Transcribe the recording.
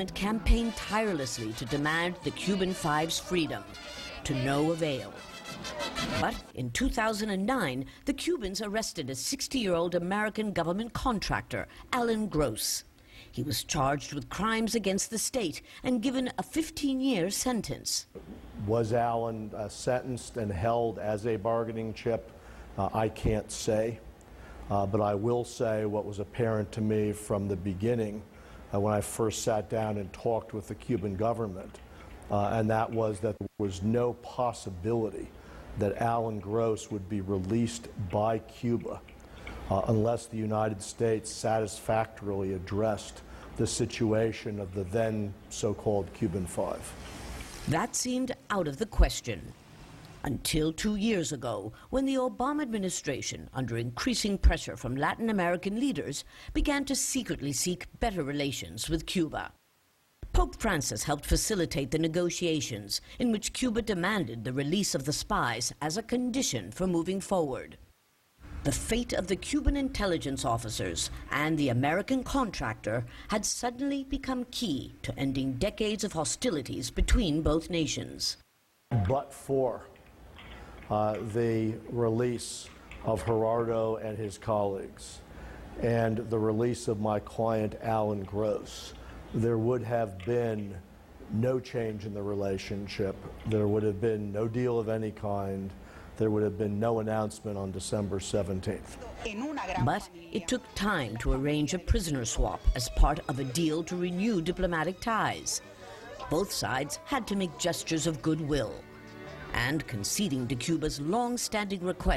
government campaigned tirelessly to demand the Cuban Five's freedom, to no avail. But in 2009, the Cubans arrested a 60-year-old American government contractor, Alan Gross. He was charged with crimes against the state and given a 15-year sentence. Was Alan sentenced and held as a bargaining chip? I can't say, but I will say what was apparent to me from the beginning when I first sat down and talked with the Cuban government, and that was that there was no possibility that Alan Gross would be released by Cuba unless the United States satisfactorily addressed the situation of the then so-called Cuban Five. That seemed out of the question until 2 years ago, when the Obama administration, under increasing pressure from Latin American leaders, began to secretly seek better relations with Cuba. Pope Francis helped facilitate the negotiations in which Cuba demanded the release of the spies as a condition for moving forward. The fate of the Cuban intelligence officers and the American contractor had suddenly become key to ending decades of hostilities between both nations. But for the release of Gerardo and his colleagues and the release of my client Alan Gross, there would have been no change in the relationship. There would have been no deal of any kind. There would have been no announcement on December 17th. But it took time to arrange a prisoner swap as part of a deal to renew diplomatic ties. Both sides had to make gestures of goodwill, and conceding to Cuba's long-standing request